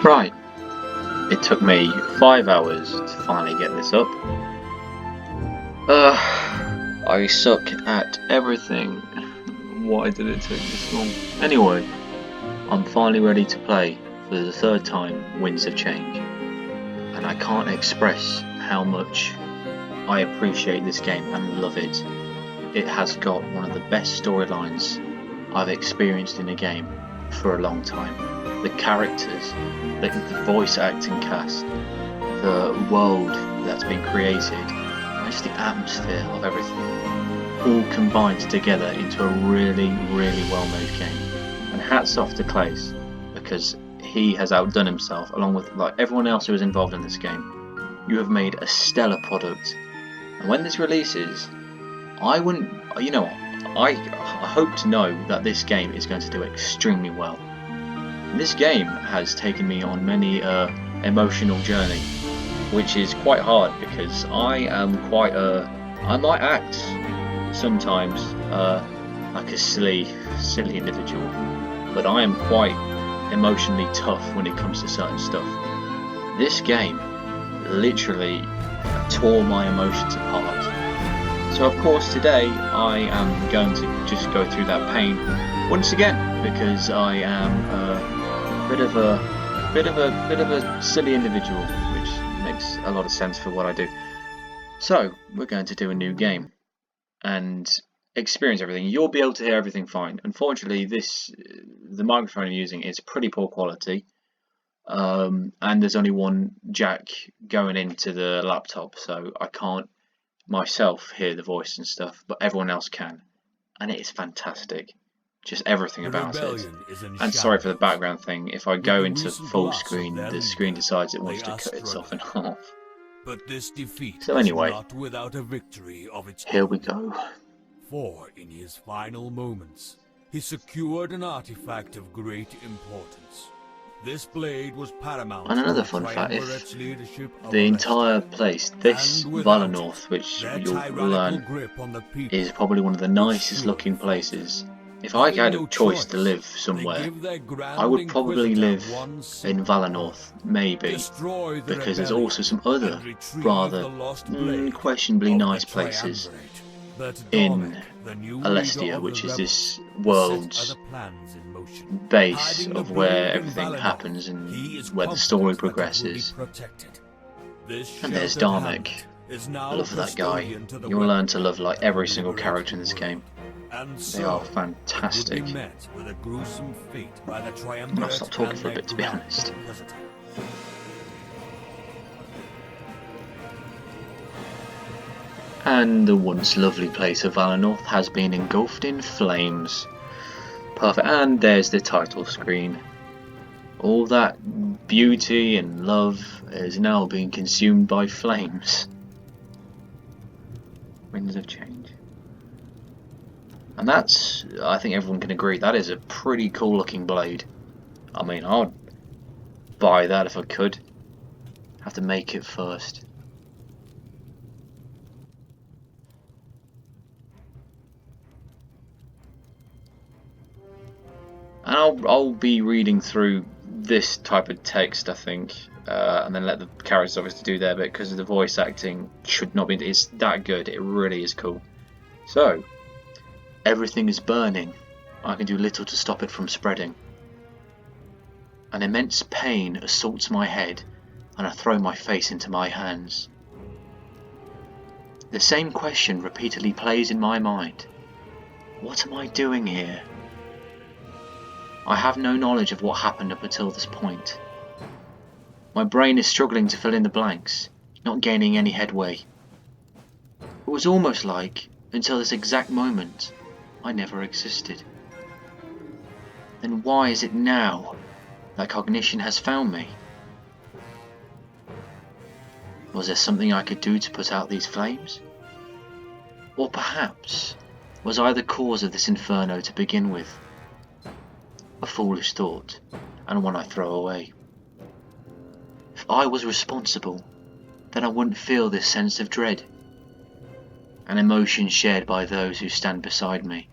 Right, it took me 5 hours to finally get this up. I suck at everything. Why did it take this long? Anyway, I'm finally ready to play for the third time Winds of Change. And I can't express how much I appreciate this game and love it. It has got one of the best storylines I've experienced in a game for a long time. The characters, the voice acting cast, the world that's been created, and just the atmosphere of everything, all combined together into a really, really well made game. And hats off to Clays, because he has outdone himself along with everyone else who was involved in this game. You have made a stellar product, and when this releases, I hope to know that this game is going to do extremely well. This game has taken me on many emotional journey, which is quite hard because I might act sometimes like a silly individual, but I am quite emotionally tough when it comes to certain stuff. This game literally tore my emotions apart. So of course today I am going to just go through that pain once again, because I am a bit of a silly individual, which makes a lot of sense for what I do. So we're going to do a new game and experience everything. You'll be able to hear everything fine. Unfortunately, the microphone I'm using is pretty poor quality, and there's only one jack going into the laptop, so I can't myself hear the voice and stuff, but everyone else can, and it is fantastic. Just everything about it. And sorry for the background thing. If I go into full screen, the screen decides it wants to cut itself in half. But this defeat So anyway, is not without a victory of its here own. we go. For in his final moments, he secured an artifact of great importance. This blade was paramount. And another fun fact, the entire place, this Valinor, which you'll learn, is probably one of the nicest looking places. If I had a choice to live somewhere, I would probably live in Valinor, maybe, because there's also some other rather questionably nice places in Alestia, which is this world's base of where everything happens and where the story progresses. And there's Darmic. I love that guy. You'll learn to love every single character in this game. They are fantastic. I'll stop talking for a bit, to be honest. And the once lovely place of Valinor has been engulfed in flames. Perfect, and there's the title screen. All that beauty and love is now being consumed by flames. Winds of Change. And that's, I think everyone can agree, that is a pretty cool looking blade. I mean, I'd buy that if I could. Have to make it first. And I'll be reading through this type of text, I think, and then let the characters obviously do their bit, because the voice acting should not be, it's that good, it really is cool. So, everything is burning. I can do little to stop it from spreading. An immense pain assaults my head, and I throw my face into my hands. The same question repeatedly plays in my mind. What am I doing here? I have no knowledge of what happened up until this point. My brain is struggling to fill in the blanks, not gaining any headway. It was almost like, until this exact moment, I never existed. Then why is it now that cognition has found me? Was there something I could do to put out these flames? Or perhaps, was I the cause of this inferno to begin with? A foolish thought, and one I throw away. If I was responsible, then I wouldn't feel this sense of dread, an emotion shared by those who stand beside me.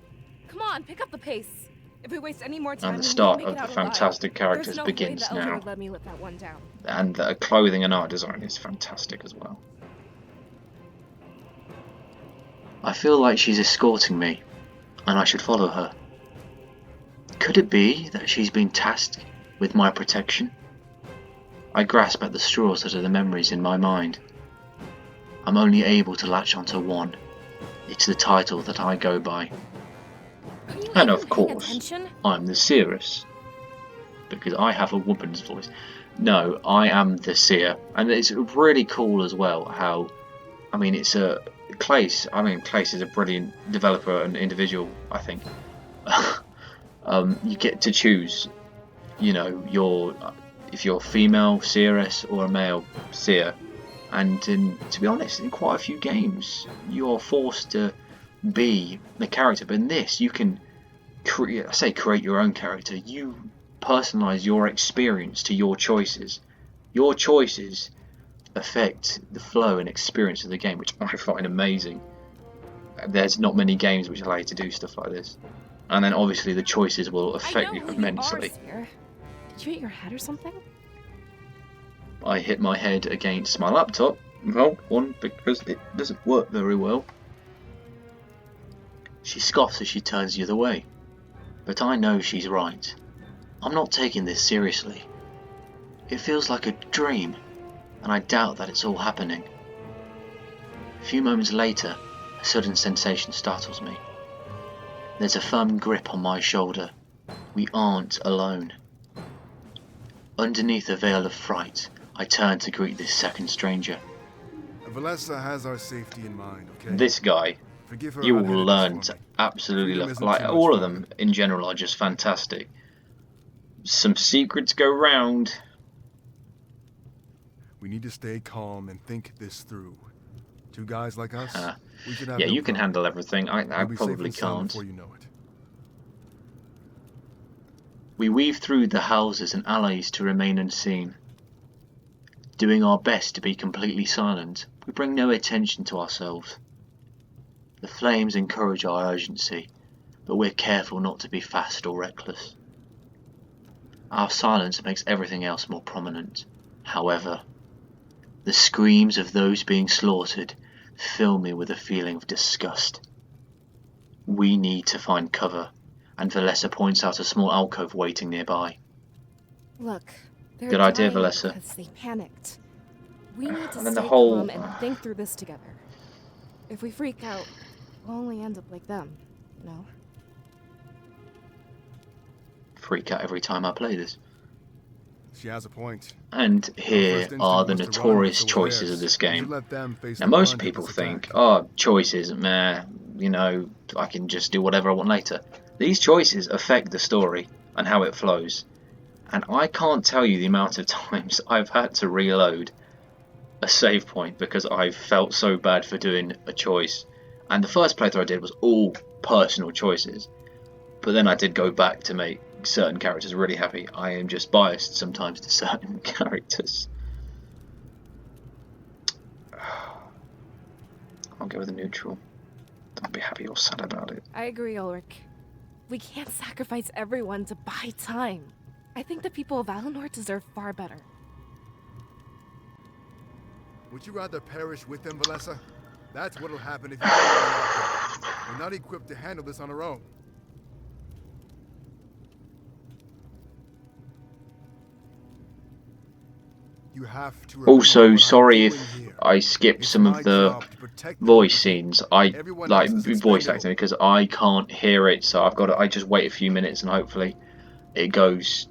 Come on, pick up the pace. If we waste any more time, And the we won't start make of it the out alive. fantastic characters There's no way begins the Elder now. would let me let that one down. And the clothing and art design is fantastic as well. I feel like she's escorting me, and I should follow her. Could it be that she's been tasked with my protection? I grasp at the straws that are the memories in my mind. I'm only able to latch onto one. It's the title that I go by. Are you And even of paying course, attention? I'm the seeress. Because I have a woman's voice. No, I am the seer. And it's really cool as well how, I mean, it's a Clace. I mean, Clace is a brilliant developer and individual, I think. You get to choose, you know, if you're a female seeress or a male seer. And to be honest, in quite a few games, you're forced to be the character. But in this, you can create your own character. You personalize your experience to your choices. Your choices affect the flow and experience of the game, which I find amazing. There's not many games which allow you to do stuff like this. And then obviously the choices will affect you immensely. Did you hit your head or something? I hit my head against my laptop. Well, one, because it doesn't work very well. She scoffs as she turns the other way. But I know she's right. I'm not taking this seriously. It feels like a dream, and I doubt that it's all happening. A few moments later, a sudden sensation startles me. There's a firm grip on my shoulder. We aren't alone. Underneath a veil of fright, I turn to greet this second stranger. Valessa has our safety in mind, okay? This guy, Forgive her you will hot-headedness learn for to me. absolutely Freedom love. isn't Like, too much all of fun. them in general are just fantastic. Some secrets go round. We need to stay calm and think this through. Two guys like us, we should have Yeah, no you can problem. handle everything. I You'll be safe probably and sound can't. before you know it. We weave through the houses and alleys to remain unseen. Doing our best to be completely silent, we bring no attention to ourselves. The flames encourage our urgency, but we're careful not to be fast or reckless. Our silence makes everything else more prominent. However, the screams of those being slaughtered fill me with a feeling of disgust. We need to find cover, and Valessa points out a small alcove waiting nearby. Look, they're Good idea, dying Valessa. because they panicked. We need to And then the stay whole- calm and think through this together. If we freak out, we'll only end up like them, you know? Freak out every time I play this. She has a point. And here Our first are the instinct was to run, notorious so was choices theirs. of this We should game. let them face Now the most brunt of people this think, attack. oh, choices, meh, you know, I can just do whatever I want later. These choices affect the story and how it flows. And I can't tell you the amount of times I've had to reload a save point because I've felt so bad for doing a choice. And the first playthrough I did was all personal choices. But then I did go back to make certain characters really happy. I am just biased sometimes to certain characters. I'll go with a neutral. Don't be happy or sad about it. I agree, Ulric. We can't sacrifice everyone to buy time. I think the people of Valinor deserve far better. Would you rather perish with them, Valessa? That's what'll happen if you don't run out there. We're not equipped to handle this on our own. You have to Also, remember what sorry I'm doing if here. I skipped It's some my of the job to protect the voice people. scenes. I Everyone like else is voice expendable. acting because I can't hear it, so I just wait a few minutes and hopefully it goes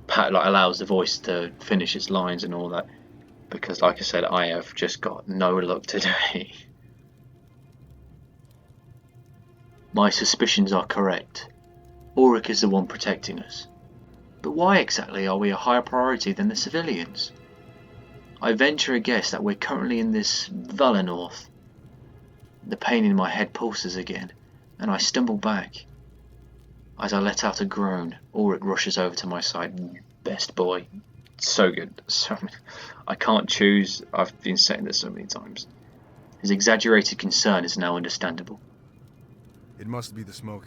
like allows the voice to finish its lines and all that. Because like I said, I have just got no luck today. My suspicions are correct. Ulric is the one protecting us. But why exactly are we a higher priority than the civilians? I venture a guess that we're currently in this Valinor. The pain in my head pulses again, and I stumble back. As I let out a groan, Ulric rushes over to my side. Best boy. So good. I can't choose. I've been saying this so many times. His exaggerated concern is now understandable. It must be the smoke.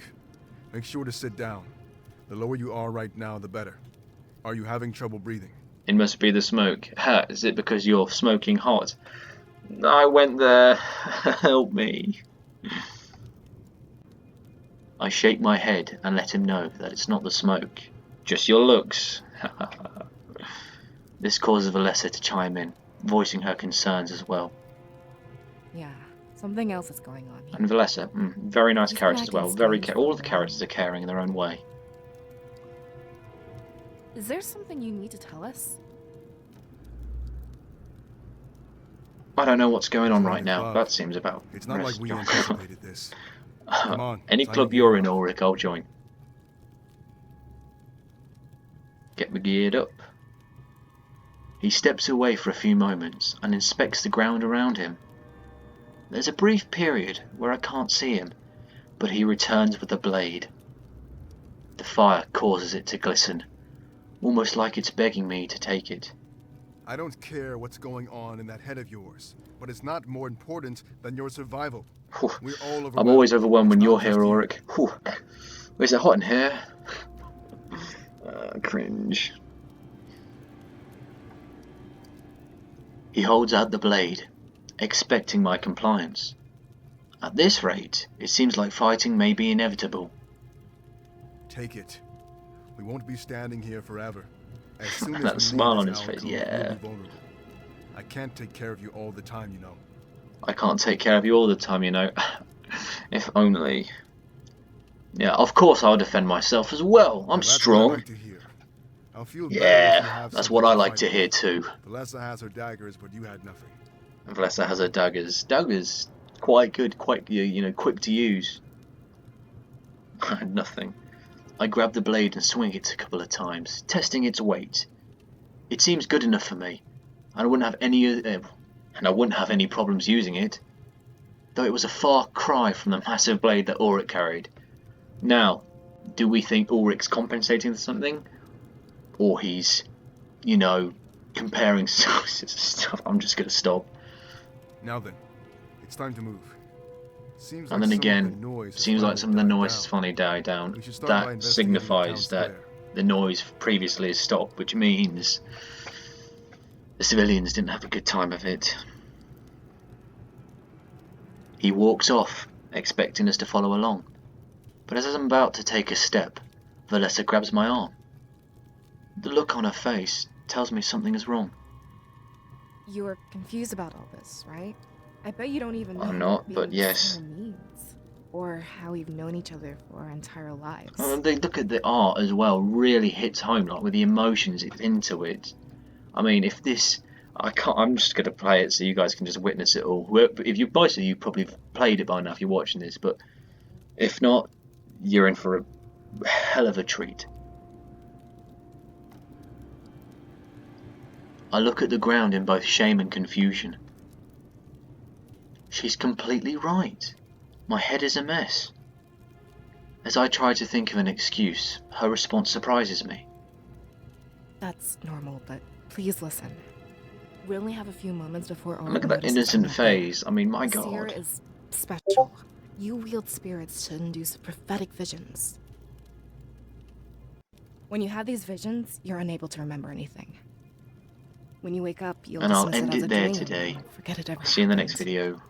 Make sure to sit down. The lower you are right now, the better. Are you having trouble breathing? It must be the smoke. Ha, is it because you're smoking hot? I went there. Help me. I shake my head and let him know that it's not the smoke, just your looks. This causes Valessa to chime in, voicing her concerns as well. Yeah, something else is going on here. And Valessa, very nice He's character as acting well. strange All of the for a characters while. are caring in their own way. Is there something you need to tell us? I don't know what's going on Join right the now. club. That seems about It's not like we anticipated this. Come on, Any time club to you're gear in, up. Ulric, I'll join. Get me geared up. He steps away for a few moments and inspects the ground around him. There's a brief period where I can't see him, but he returns with a blade. The fire causes it to glisten, almost like it's begging me to take it. I don't care what's going on in that head of yours, but it's not more important than your survival. Whew. We're all overwhelmed. I'm always overwhelmed when It's you're not here, just you. Ulric. Whew. Is it hot in here? Cringe. He holds out the blade, expecting my compliance. At this rate, it seems like fighting may be inevitable. Take it. We won't be standing here forever. As soon as That we smile leave on this his face, alcove, yeah. we'll be vulnerable. I can't take care of you all the time, you know. I can't take care of you all the time, you know. If only. Yeah, of course I'll defend myself as well. I'm Now, that's what I strong. like to hear. I'll feel better if you Yeah, have that's something what I to like fight to with. hear too. Valessa has her daggers, but you had nothing. And Valessa has her daggers. Daggers, quite good, quite quick to use. I had nothing. I grab the blade and swing it a couple of times, testing its weight. It seems good enough for me, and I wouldn't have any problems using it. Though it was a far cry from the massive blade that Ulric carried. Now, do we think Ulric's compensating for something? Or he's, comparing stuff? I'm just gonna stop. Now then, it's time to move. Seems And like then some of the again, noise has seems like finally some of the died noise down. has finally died down. We should start by That investigating the town signifies that square. the noise previously has stopped, which means the civilians didn't have a good time of it. He walks off, expecting us to follow along. But as I'm about to take a step, Valessa grabs my arm. The look on her face tells me something is wrong. You're confused about all this, right? I bet you don't even know I'm what not, being but yes. single means, or how we've known each other for our entire lives. They look at the art as well, really hits home, like with the emotions it's into it. I mean, if this, I'm just gonna play it so you guys can just witness it all. If you, most of you probably played it by now if you're watching this, but if not, you're in for a hell of a treat. I look at the ground in both shame and confusion. She's completely right. My head is a mess. As I try to think of an excuse, her response surprises me. That's normal, but please listen. We only have a few moments before And look at that notices we're innocent not there. face. I mean, my Seer god. is special. You wield spirits to induce prophetic visions. When you have these visions, you're unable to remember anything. When you wake up, you'll And I'll dismiss end it as it a there dream today. and forget it ever See you in the next happened. video.